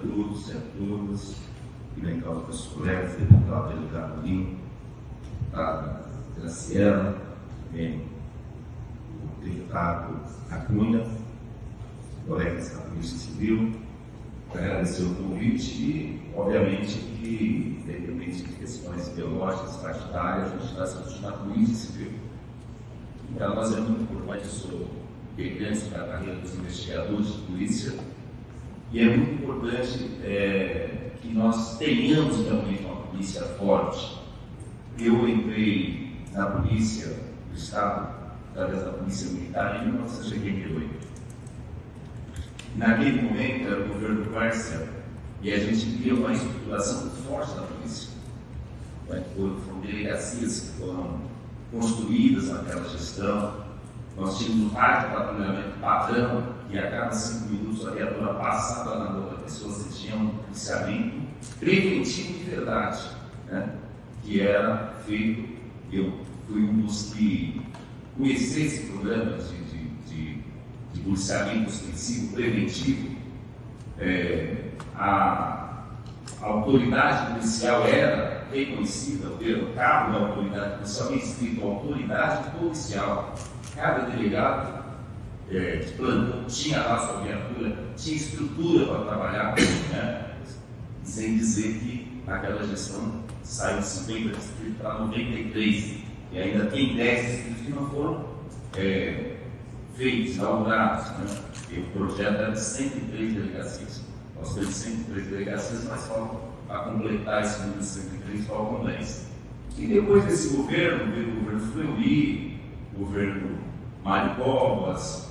todos e a todas, e bem causa dos colegas, deputado delegado Lino, a Graciela, também o deputado Acunha, colegas da Polícia Civil, agradecer o convite e, obviamente, que, independente de questões ideológicas, partidárias, a gente está discutindo a Polícia Civil. Para nós é muito importante, eu sou integrante da carreira dos investigadores de polícia, e é muito importante que nós tenhamos também uma polícia forte. Eu entrei na polícia do Estado, através da Polícia Militar, em 1988. Naquele momento era o governo Garcia, e a gente via uma estruturação muito forte da polícia. Foram delegacias que foram construídas naquela gestão. Nós tínhamos um rádio de patrulhamento padrão, e a cada 5 minutos a viatura passava na rua da pessoa, se tinha um policiamento preventivo de verdade, né? Que era feito. Eu fui um dos que conheci esse programa de policiamento ostensivo preventivo. A autoridade policial era reconhecida pelo cabo da autoridade policial, escrito autoridade policial. Cada delegado de plantão tinha lá sua viatura, tinha estrutura para trabalhar, né? Sem dizer que naquela gestão saiu de 50 distritos para 93, e ainda tem 10 distritos que não foram feitos, inaugurados, né? E o projeto era de 103 delegacias. Nós temos 103 delegacias, mas faltam, para completar esse número de 103, faltam 10. E depois desse governo, veio o governo Fleury, o governo Mário Covas,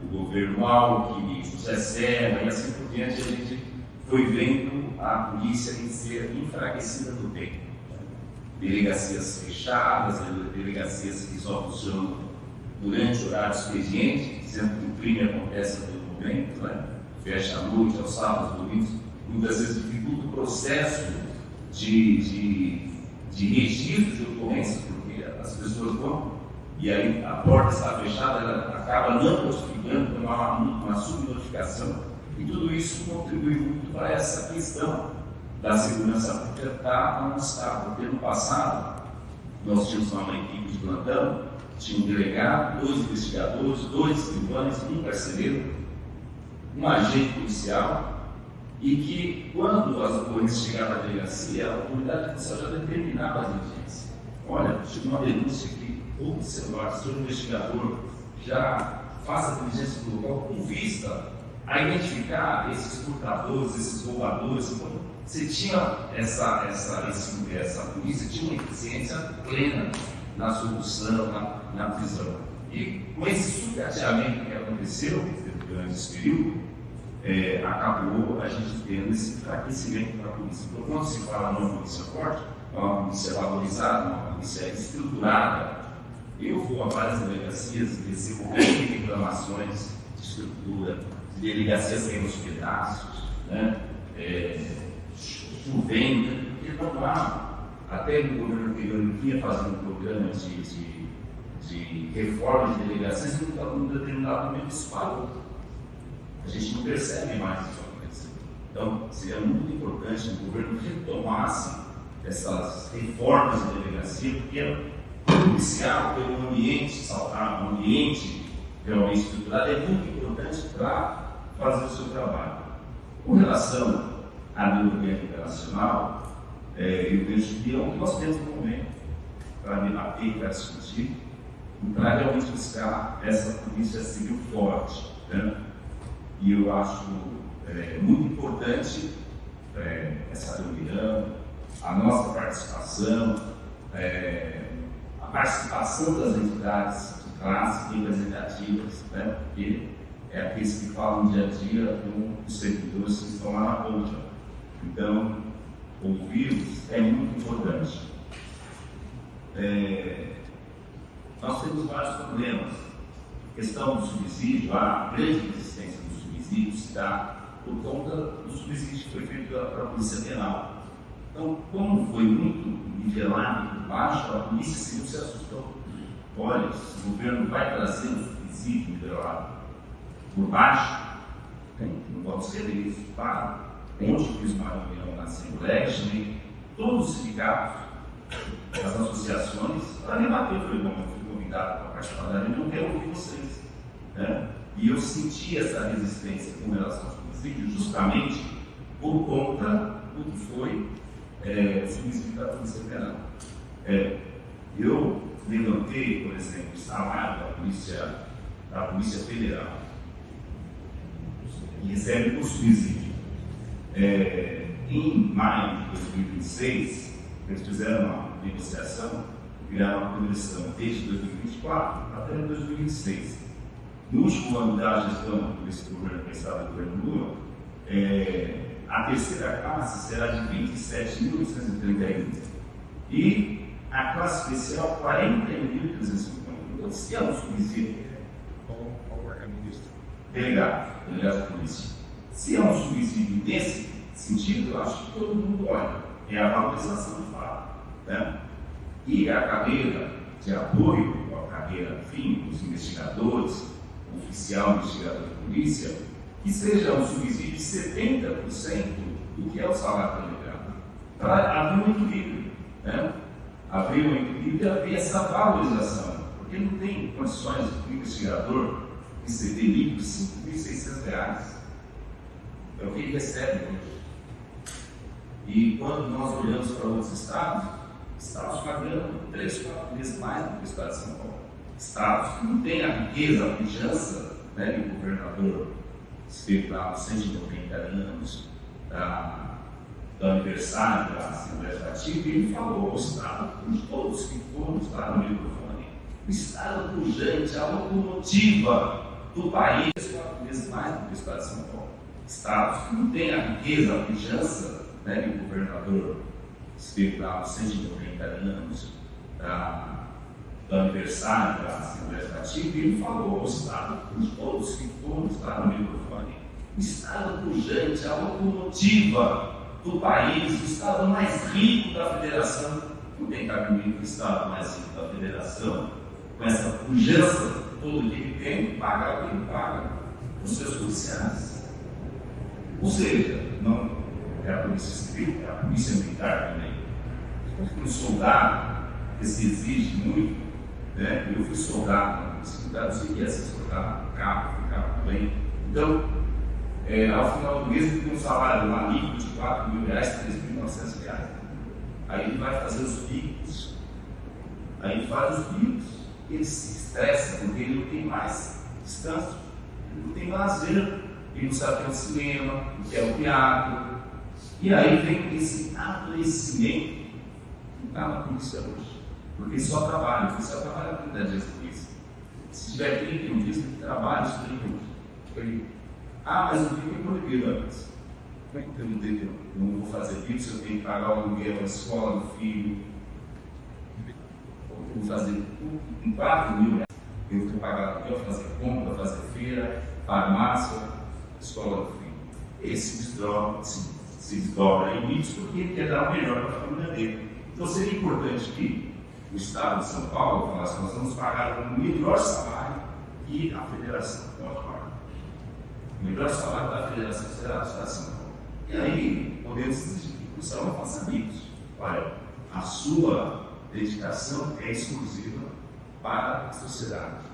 o governo Alckmin, José Serra, e assim por diante, a gente foi vendo a polícia ser enfraquecida no tempo. Delegacias fechadas, delegacias que só funcionam durante o horário expediente, dizendo que o crime acontece a todo momento, né? Fecha à noite, aos sábados, domingos, muitas vezes dificulta o processo de registro de ocorrências, porque as pessoas vão e aí a porta está fechada, ela acaba não notificando, com uma subnotificação, e tudo isso contribui muito para essa questão da segurança pública estar onde está, porque no passado nós tínhamos uma equipe de plantão, tinha um delegado, 2 investigadores, 2 escrivães, um carcereiro, um agente policial, e que quando as ocorrências chegavam à delegacia, a autoridade policial já determinava as diligências. Olha, chegou uma denúncia aqui, observar, se o investigador já faça a diligência do local com vista a identificar esses furtadores, esses roubadores. Então, você tinha essa polícia tinha uma eficiência plena na solução, na prisão. E com esse sucateamento que aconteceu durante esse período, acabou a gente tendo esse enfraquecimento da polícia. Então, quando se fala numa polícia forte, é uma polícia valorizada, uma polícia estruturada. Eu vou a várias delegacias, recebo reclamações de estrutura, de delegacias que nos pedaços, né? Chovendo, porque não há. Até no governo anterior eu vinha fazendo um programa de reforma de delegacias, e num determinado momento isso parou. A gente não percebe mais isso acontecer. Então, seria muito importante que o governo retomasse essas reformas de delegacia, porque o policial ter um ambiente saudável, um ambiente realmente estruturado, é muito importante para fazer o seu trabalho. Com relação à melhoria internacional, eu vejo que é o que nós temos no momento para debater, para discutir, e para realmente buscar essa polícia civil forte, né? E eu acho muito importante essa reunião, a nossa participação, a participação das entidades de classe representativas, né? Porque é aqueles que falam dia a dia com os servidores que estão lá na ponta. Então, ouvi-los é muito importante. Nós temos vários problemas. A questão do subsídio, a grande resistência do subsídio se dá por conta do subsídio que foi feito para a Polícia Penal. Então, como foi muito nivelado por baixo, a Polícia Civil se assustou. Olha, se o governo vai trazer um subsídio nivelado por baixo, Não vamos ceder isso. Claro, onde fiz uma reunião na Assembleia, chamei todos os sindicatos, as associações, para debater. Eu falei, bom, eu fui convidado para participar da reunião, quero ouvir vocês. Né? E eu senti essa resistência com relação ao subsídio justamente por conta do que foi o subsídio da Polícia Federal. Eu levantei, por exemplo, o salário da Polícia Federal, que recebe o subsídio. Em maio de 2026, eles fizeram uma negociação, criaram uma comissão desde 2024 até 2026. No último ano da gestão desse governo, pensado do governo Lula, a terceira classe será de 27.831 e a classe especial 41.350. Então, se é um subsídio, delegado de polícia, se é um subsídio nesse sentido, eu acho que todo mundo olha, é a valorização de fato. Né? E a cadeira de apoio, a cadeira, enfim, dos investigadores, oficial investigador de polícia, que seja um subsídio de 70% do que é o salário do delegado, para haver um equilíbrio, né? Haver um equilíbrio e haver essa valorização, porque não tem condições do investigador receber líquido R$ 5.600, é o que ele recebe hoje. E quando nós olhamos para outros estados pagando 3, 4 vezes mais do que o estado de São Paulo. Estados que não têm a riqueza, a pujança, né, que o governador esteve lá nos 190 anos do aniversário da Assembleia Legislativa, e ele falou ao Estado, por todos que foram, está no microfone, o Estado pujante, a locomotiva do país, 4 vezes mais do que o Estado de São Paulo. Estados que não têm a riqueza, a pujança, né, que o governador esteve lá nos 190 anos do aniversário da Assembleia Legislativa, e ele falou ao Estado, por todos que foram, está no microfone, o Estado pujante, a locomotiva do país, o Estado mais rico da Federação. Não tem cabimento o Estado mais rico da Federação, com essa pujança todo que ele tem, paga o que ele paga os seus policiais. Ou seja, não é a Polícia Civil, é a Polícia Militar também. Um soldado que se exige muito, né? Eu fui soldado na Polícia Militar, eu sei que é ser soldado, ficava bem. Então, ao final do mês ele tem um salário lá líquido de R$ 4.000, R$ 3.900. Aí ele vai fazer os bicos. Aí ele faz os bicos. Ele se estressa porque ele não tem mais distância, ele não tem lazer, ele não sabe o que é o cinema, o que é o teatro. E aí vem esse adoecimento que está na polícia hoje. Porque só trabalha, 30 dias de polícia. Se tiver 31 dias, ele trabalha os 31 dias. Mas o bico é proibido antes. Eu não vou fazer bico se eu tenho que pagar o aluguel da escola do filho. Eu vou fazer com 4 mil reais. Eu vou pagar aluguel, fazer compra, fazer feira, farmácia, escola do filho. Esse se desdobra em bichos porque ele quer dar o melhor para a família dele. Então seria importante que o Estado de São Paulo falasse: nós vamos pagar o melhor salário que a Federação pode pagar. O melhor salário da Federação será do Estado de São Paulo. E aí podemos exigir que o policial não faça bicos. Olha, a sua dedicação é exclusiva para a sociedade.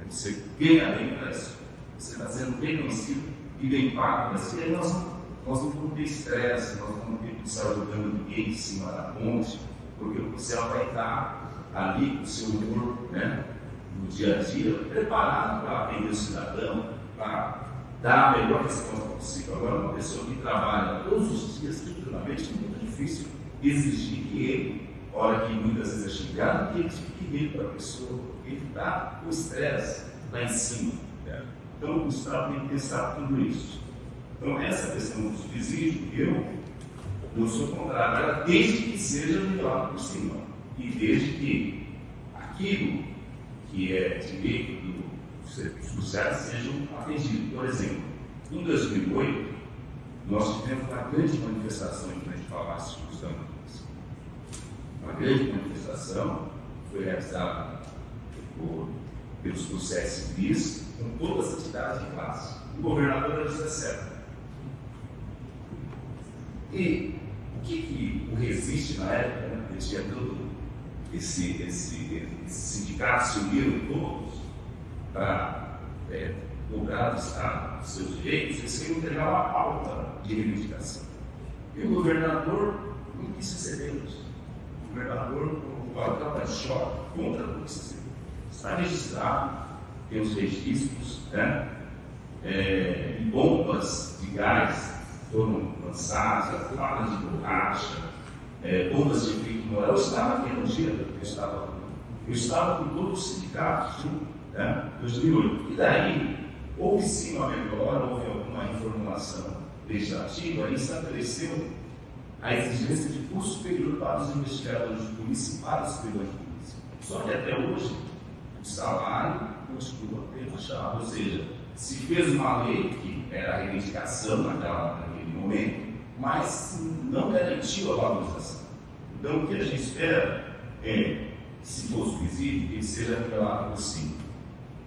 Você ganha bem para isso. Você está sendo bem conhecido e bem pago para isso. E aí nós não vamos ter estresse, nós não vamos ter policial jogando ninguém em cima da ponte, porque o policial vai estar ali com o seu humor, né, no dia a dia, preparado para atender o cidadão, para dar a melhor resposta possível. Agora, uma pessoa que trabalha todos os dias, tranquilamente, é muito difícil exigir que ele, hora que muitas vezes é xingado, que ele fique meio para a pessoa, ele está com o estresse lá em cima. Né? Então, o Estado tem que pensar tudo isso. Então, essa questão do subsídio, eu sou contrário, ela desde que seja melhor por cima, e desde que aquilo que é direito dos serviços sociais sejam atendidos. Por exemplo, em 2008, nós tivemos uma grande manifestação em frente ao Palácio de Justiça. Uma grande manifestação foi realizada por pelos processos civis, com todas as atividades de classe. O governador era José Serra. E o que o Resiste na época, né? Ele tinha todo esse sindicato se uniram todos para cobrar do Estado os seus direitos, eles queriam entregar uma pauta de reivindicação. E o governador não quis recebê-los. O governador estava em choque contra tudo isso. Está registrado, tem os registros, né? E bombas de gás foram lançadas, balas de borracha, bombas de efeito moral. Eu estava aqui no dia, eu estava com todos os sindicatos, né? 2008. E daí, houve sim uma melhora, houve alguma reformulação legislativa e estabeleceu a exigência de curso superior para os investigadores de polícia e para os superiores de polícia. Só que até hoje, o salário continua rebaixado, ou seja, se fez uma lei que era a reivindicação naquele momento, mas não garantiu a valorização. Então, o que a gente espera é, se for subsídio, que ele seja revelado por si.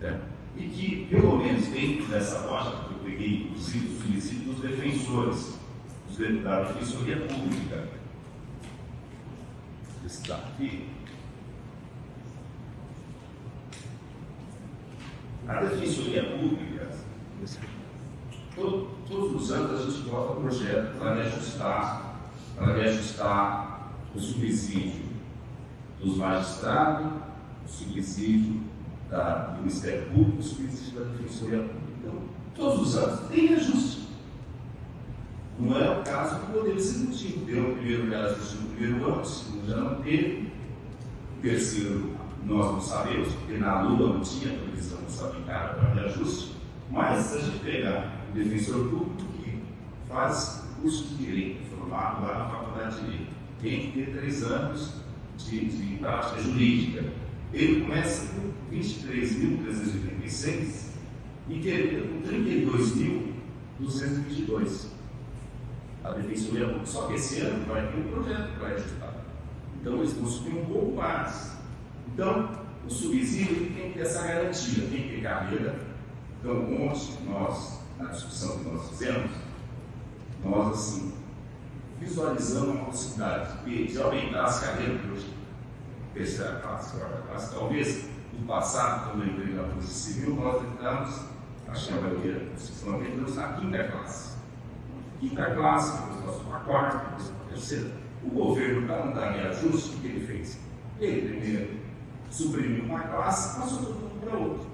Né? E que, pelo menos dentro dessa lógica, que eu peguei, inclusive, os subsídios dos defensores, da Defensoria Pública. Está aqui. A Defensoria Pública, todos os anos a gente bota um projeto para ajustar o subsídio dos magistrados, o subsídio do Ministério Público, o subsídio da Defensoria Pública. Então, todos os anos tem ajuste. Não é o caso do Poder Executivo. Deu o primeiro reajuste no primeiro ano, o segundo já não teve, o terceiro nós não sabemos, porque na Lula não tinha previsão orçamentária para reajuste, mas se a gente pegar o defensor público que faz curso de direito, formado lá na Faculdade de Direito, tem que ter 3 anos de prática jurídica. Ele começa com 23.386 e termina com 32.222. A Defensoria Pública, só que esse ano vai ter um projeto para ajudar. Então, eles vão subir um pouco mais. Então, o subsídio tem que ter essa garantia, tem que ter carreira. Então, ontem, nós, na discussão que nós fizemos, nós, assim, visualizamos a possibilidade de aumentar as carreiras de hoje. Terceira classe, quarta classe. Talvez, no passado, quando eu entrei na Polícia Civil, nós entramos, acho que a maioria, nós entramos na quinta classe. Quinta classe, depois passou para a quarta, depois para a terceira. O governo, para não dar reajuste, o que ele fez? Ele primeiro suprimiu uma classe, passou todo mundo para outra.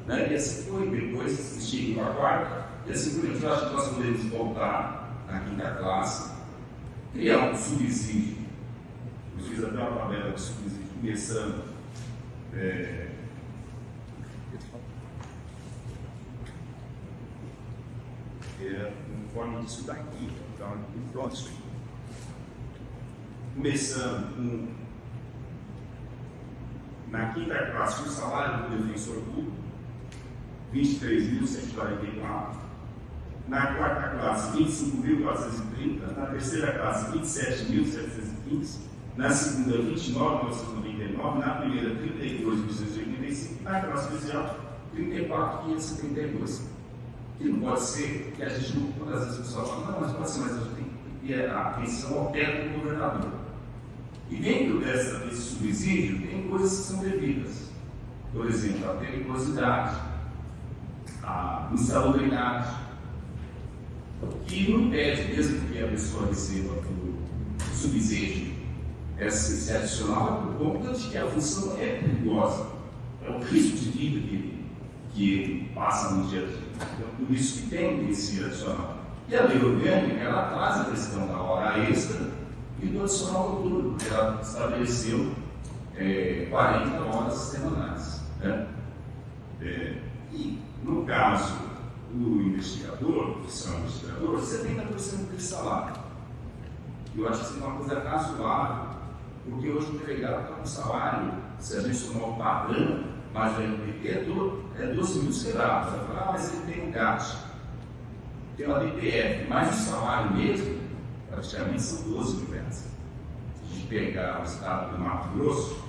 Né? E assim foi, depois extinguiu a quarta, e assim por diante. Eu acho que nós podemos voltar na quinta classe, criar um subsídio. Eu fiz até uma tabela de subsídio começando. Forma disso daqui, então, no próximo. Começando na quinta classe, o salário do defensor público, 23.144. Na quarta classe, 25.430. Na terceira classe, 27.715. Na segunda, 29.999. Na primeira, 32.685. Na classe especial, 34.532. Que não pode ser, que a gente não, todas as vezes o pessoal fala, não, mas pode ser, mas a gente tem que ter a atenção ao teto do governador. E dentro desse subsídio, tem coisas que são devidas. Por exemplo, a periculosidade, a insalubridade, que não impede, mesmo que a pessoa receba o subsídio, esse adicional, por conta de que a função é perigosa. É o risco de vida que ele passa no dia a dia. Então, por isso que tem esse adicional. E a lei orgânica, ela traz a questão da hora extra e do adicional noturno, porque ela estabeleceu 40 horas semanais. Né? E, no caso do investigador, oficial investigador, 70% do salário. Eu acho que isso é uma coisa razoável, porque hoje o delegado está com salário, se a gente somar o padrão, mas o NPT é 12 mil quebrados. Você vai falar, mas ele tem um gasto, tem uma DPF, mas o salário mesmo, praticamente são 12 mil reais. Se a gente pegar o estado do Mato Grosso,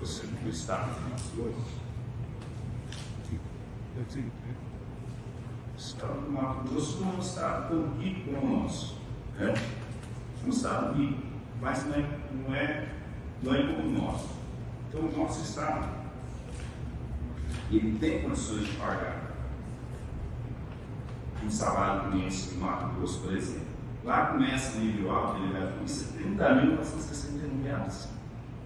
do Estado. O Estado do Mato Grosso não é um Estado tão rico como o nosso. Né? É um Estado rico, mas não é como o nosso. Então, o nosso Estado, ele tem condições de pagar um salário que esse do Mato Grosso, por exemplo. Lá começa no nível alto, ele vai com R$30.461,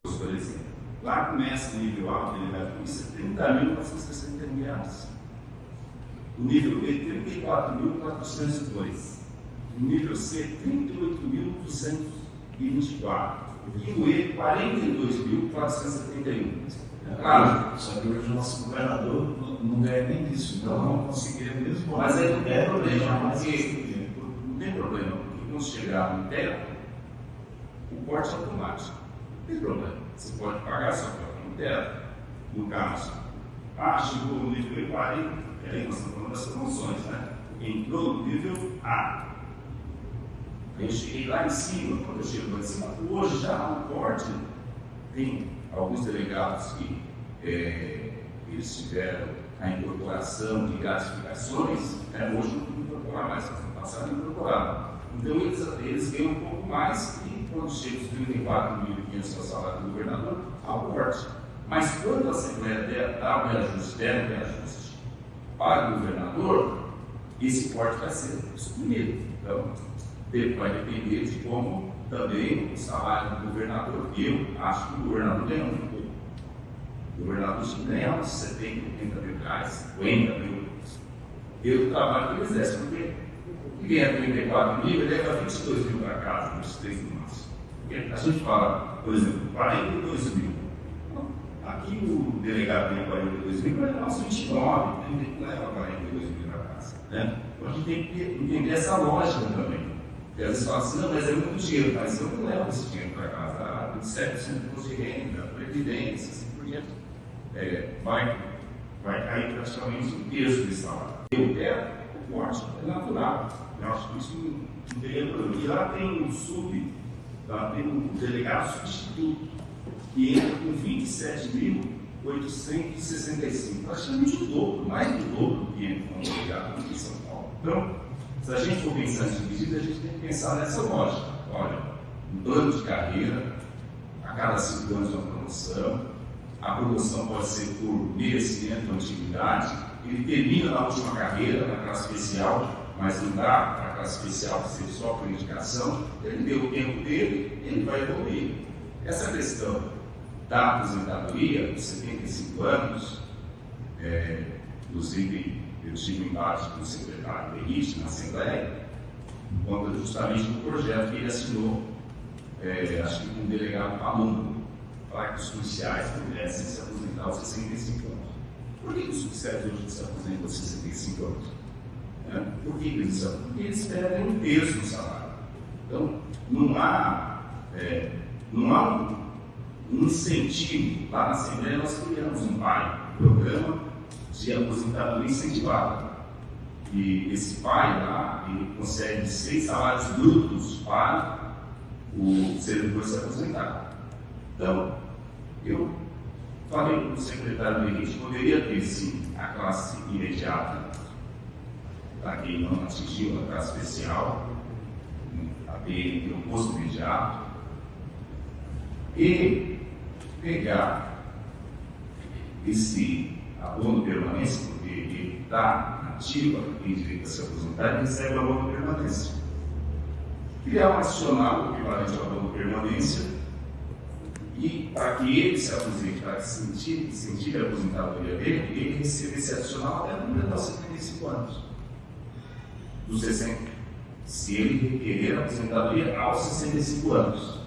por exemplo. Lá começa no nível alto, ele vai com R$30.461. O nível B, 34.402. O nível C, 38.224. E o E, 42.471. Claro, só que hoje o nosso governador não ganha nem disso, então não conseguiria mesmo. Mas aí não tem problema, porque não tem problema, porque quando chegar no teto, o corte é automático. Não tem problema. Você pode pagar sua conta no teto. No caso, chegou no nível E40, aí nós estamos falando das promoções, né? Entrou no nível A. Eu cheguei lá em cima, quando eu chego lá em cima, hoje já no corte, tem alguns delegados que eles tiveram a incorporação de gratificações, né? Hoje não incorporar mais, no passado incorporaram. Então eles ganham um pouco mais e quando chega os 34.500 salário do governador, há o corte. Mas quando a Assembleia dá o reajuste, der o reajuste para o governador, esse corte vai ser suprimido. Então, vai depender de como também o salário do governador. Eu acho que o governador ganha muito pouco. O governador ganha uns 70, 80 mil reais, 50 mil pelo trabalho que ele exerce. Porque quem é 34 mil, ele leva 22 mil para casa, 23 no máximo. Porque a gente fala, por exemplo, 42 mil. Aqui o delegado ganha 42 mil, vai levar uns 29, ele não leva 42 mil para casa. Né? Então a gente tem que entender essa lógica também. Porque às vezes fala assim, não, mas é muito dinheiro, mas eu não levo esse dinheiro para casa. 27% de imposto de renda, previdência, assim por diante. Vai cair praticamente um terço desse salário. Eu quero, o corte é natural. Eu acho que isso não teria problema. E lá tem um lá tem um delegado substituto, que entra com 27.865, praticamente o dobro, mais do dobro do que entra com um delegado aqui em São Paulo. Então, se a gente for pensar nesse pedido, a gente tem que pensar nessa lógica. Olha, um plano de carreira, a cada 5 anos uma promoção, a promoção pode ser por merecimento ou antiguidade, ele termina na última carreira, na classe especial, mas não dá para a classe especial ser só por indicação, ele deu o tempo dele, ele vai evoluir. Essa questão da aposentadoria, dos 75 anos, inclusive eu tive um embate com o secretário Benite na Assembleia, por conta justamente do projeto que ele assinou, acho que com o delegado Palumbo, para que os policiais pudessem se aposentar aos 65 anos. Por que os policiais hoje se aposentam aos 65 anos? Por que eles são? Porque eles perdem um terço do salário. Então, não há um incentivo. Lá na Assembleia nós criamos um programa de aposentadoria incentivada. E esse PAI lá, ele concede 6 salários brutos para o servidor se aposentar. Então, eu falei para o secretário Benite que poderia ter sim a classe imediata, para quem não atingiu a classe especial, a PM tem um posto imediato, e pegar esse abono permanência, porque ele está ativo, tem direito a se aposentar, e recebe o abono permanência. Criar um adicional equivalente ao abono permanência, e para que ele se aposente, para que sentir a aposentadoria dele, ele receba esse adicional até completar os 75 anos. Dos 60, se ele requerer a aposentadoria aos 65 anos.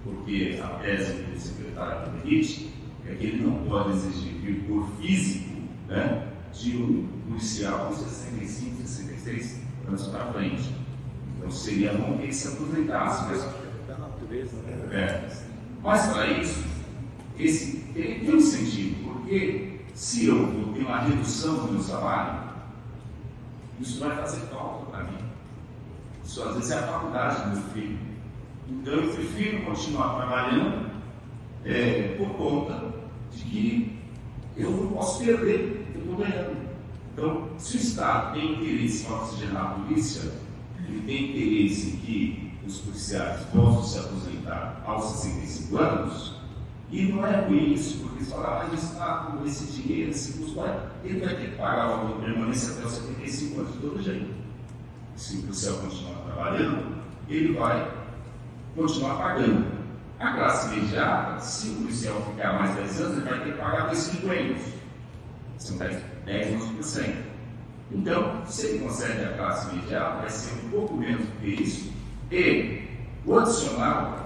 Porque a tese do secretário Benite é que ele não pode exigir vigor físico, né, de um policial com 65, 66 anos para frente. Então seria bom que ele se aposentasse. Mas para isso, ele tem um sentido, porque se eu vou ter uma redução do meu salário, isso vai fazer falta para mim. Isso às vezes é a faculdade do meu filho. Então eu prefiro continuar trabalhando por conta de que eu não posso perder, eu estou ganhando. Então, se o Estado tem interesse em oxigenar a polícia, ele tem interesse em que os policiais possam se aposentar aos 65 anos, e não é ruim isso, porque eles falam, mas o Estado, com esse dinheiro, esse custo, ele vai ter que pagar a auto permanência até os 75 anos de todo jeito. Se o policial continuar trabalhando, ele vai continuar pagando. A classe imediata, se o policial ficar mais 10 anos, ele vai ter que pagar 2 quinquênios. São 10, 11%. Então, se ele consegue a classe imediata, vai ser um pouco menos do que isso. E o adicional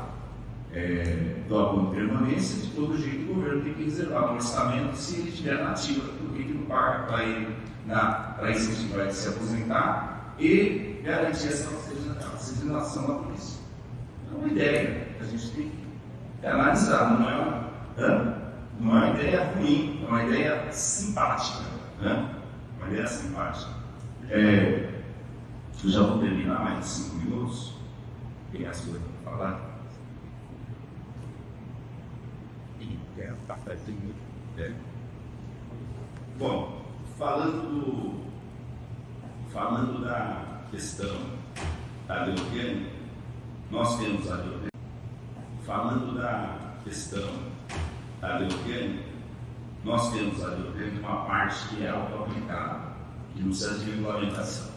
do abono de permanência, de todo jeito, o governo tem que reservar no orçamento se ele estiver na ativa, porque ele não paga para ele para incentivar ele a se aposentar e garantir essa oxigenação da polícia. É uma ideia que a gente tem que analisar, não é uma ideia ruim, é uma ideia simpática. Uma ideia simpática. Eu já vou terminar mais de 5 minutos. Tem as coisas para falar? Bom, falando da questão da lei orgânica, nós temos a lei orgânica. Falando da questão da lei orgânica, nós temos a lei orgânica uma parte que é auto-aplicada, que não precisa de regulamentação.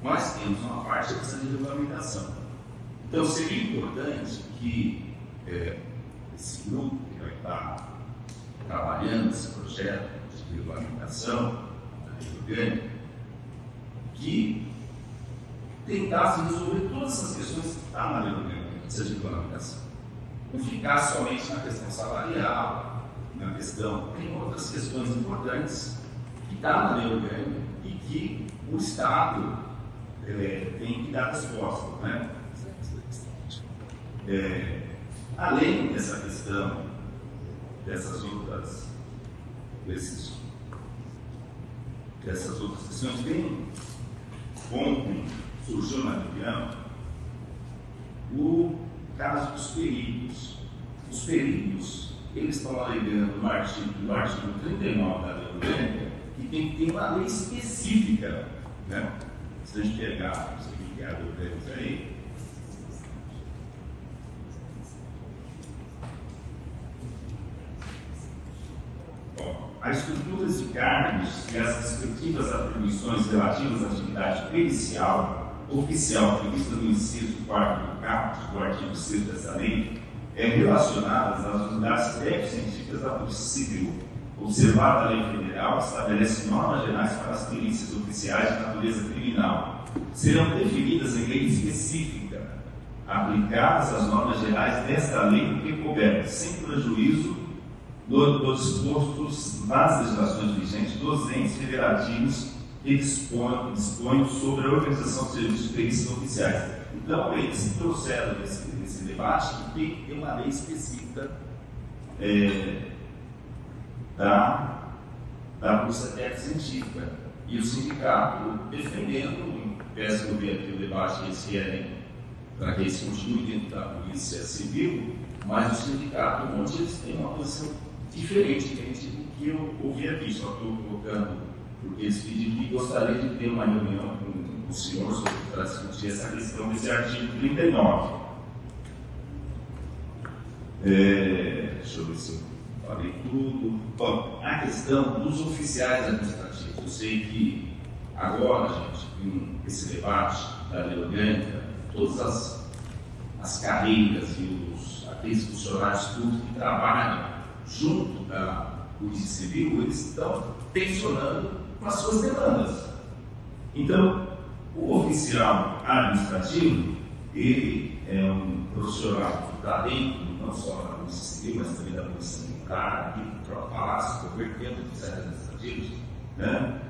Nós temos uma parte que precisa de regulamentação. Então, seria importante que esse grupo que vai estar trabalhando esse projeto de regulamentação da lei orgânica, que tentasse resolver todas essas questões que estão na lei orgânica, que precisa de regulamentação. Não ficar somente na questão salarial, na questão, tem outras questões importantes que estão na lei orgânica e que o Estado tem que dar resposta, né? Além dessa questão, dessas outras questões, tem ontem surgiu na reunião o caso dos peritos. Os peritos, eles estão alegando no artigo 39 da lei orgânica que tem que ter uma lei específica, né? Se a gente pegar isso aqui que é a lei orgânica aí, as estruturas de cargos e as respectivas atribuições relativas à atividade pericial oficial prevista no inciso 4 do caput do artigo 6 dessa lei relacionadas às unidades técnico-científicas da Polícia Civil. Observada a lei federal, estabelece normas gerais para as perícias oficiais de natureza criminal. Serão definidas em lei específica, aplicadas as normas gerais desta lei no que couber, sem prejuízo dos dispostos nas legislações vigentes dos entes federativos que dispõem sobre a organização de serviços de perícias oficiais. Então, eles trouxeram esse debate que tem que ter uma lei específica da Polícia Técnico-Científica. E o sindicato defendendo, peço que eu veja aqui o debate que eles querem para que eles continuem dentro da Polícia Civil, mas o sindicato, onde eles têm uma posição diferente do que eu ouvi aqui, só estou colocando, porque eles pediram que gostaria de ter uma reunião com o senhor para discutir essa questão desse artigo 39. Deixa eu ver se eu falei tudo. Bom, a questão dos oficiais administrativos. Eu sei que agora, gente, com esse debate da lei orgânica, todas as carreiras e aqueles funcionários públicos que trabalham junto da Polícia Civil, eles estão tensionando com as suas demandas. Então, o oficial administrativo, ele é um profissional que está dentro, não só da Polícia Civil, mas também da Polícia Militar, aqui para o Palácio, convertendo oficiais administrativos, né?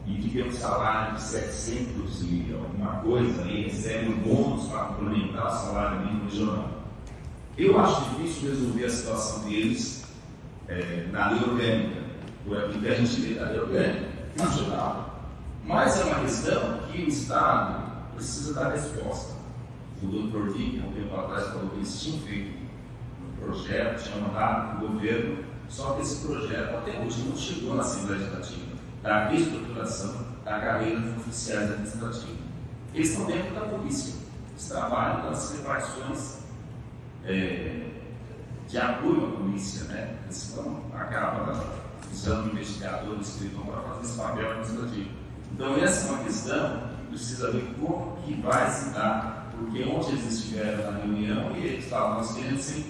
E que tem um salário de 700 e alguma coisa, e recebe um bônus para complementar o salário mínimo regional. Eu acho difícil resolver a situação deles na lei orgânica, por aquilo que a gente vê da lei orgânica nacional. Mas é uma questão que o Estado precisa dar resposta. O doutor Vick, há um tempo atrás, falou que eles tinham feito projeto, tinha mandado para o governo, só que esse projeto até hoje não chegou na Assembleia Legislativa, da reestruturação da carreira dos oficiais administrativos. Eles estão dentro da polícia, eles trabalham nas repartições de apoio à polícia, né? Eles acabam usando investigadores, escrivão para fazer esse papel administrativo. Então, essa é uma questão que precisa ver como que vai se dar, porque ontem eles estiveram na reunião e eles estavam querendo ser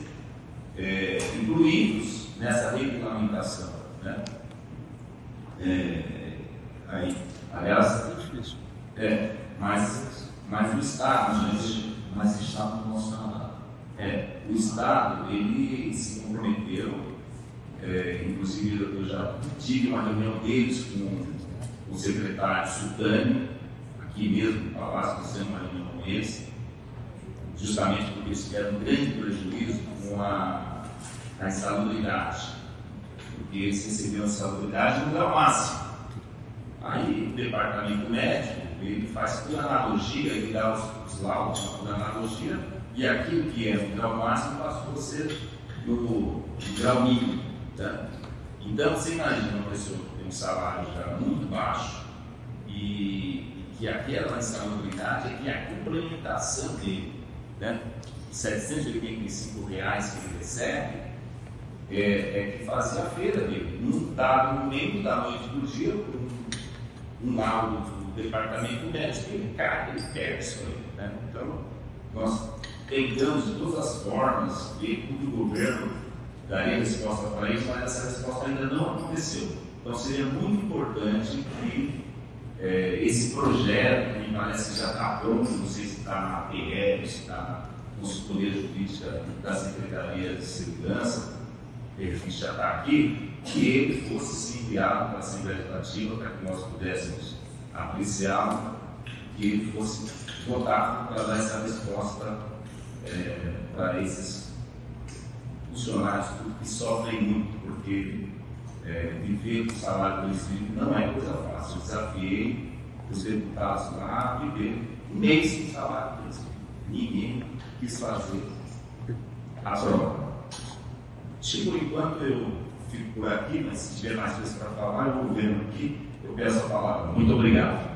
incluídos nessa regulamentação, né? Aliás, mas o Estado, gente, Mas está no nosso Canadá. o Estado, ele se comprometeu, inclusive eu já tive uma reunião deles com o secretário Sultani, aqui mesmo no Palácio, fizemos uma reunião com eles, justamente porque eles tiveram um grande prejuízo com a insalubridade, porque eles receberam insalubridade no grau máximo. Aí o departamento médico, ele faz por analogia, ele dá os laudos por analogia, e aquilo que é no grau máximo passou a ser no grau mínimo. Tá? Então, você imagina uma pessoa que tem um salário já muito baixo e que aquela insalubridade é que a complementação dele, né? R$ 785 que ele recebe, que fazia a feira dele. Num dado momento da noite do dia, um laudo do departamento médico, ele cai, ele perde isso aí. Né? Então, nós tentamos de todas as formas ver como o governo daria resposta para isso, mas essa resposta ainda não aconteceu. Então, seria muito importante que esse projeto, que me parece que já está pronto, não sei se está na PR, se está na consultoria jurídica da Secretaria de Segurança, que já está aqui, que ele fosse sim, enviado para a Assembleia Legislativa para que nós pudéssemos apreciá-lo, que ele fosse votado para dar essa resposta para esses funcionários que sofrem muito, porque viver com salário do município não é coisa fácil. Eu desafiei os deputados lá a viver um mês sem salário do município. Ninguém quis fazer a prova. Por enquanto eu fico por aqui, mas se tiver mais coisas para falar, eu vou vendo aqui, eu peço a palavra. Muito obrigado.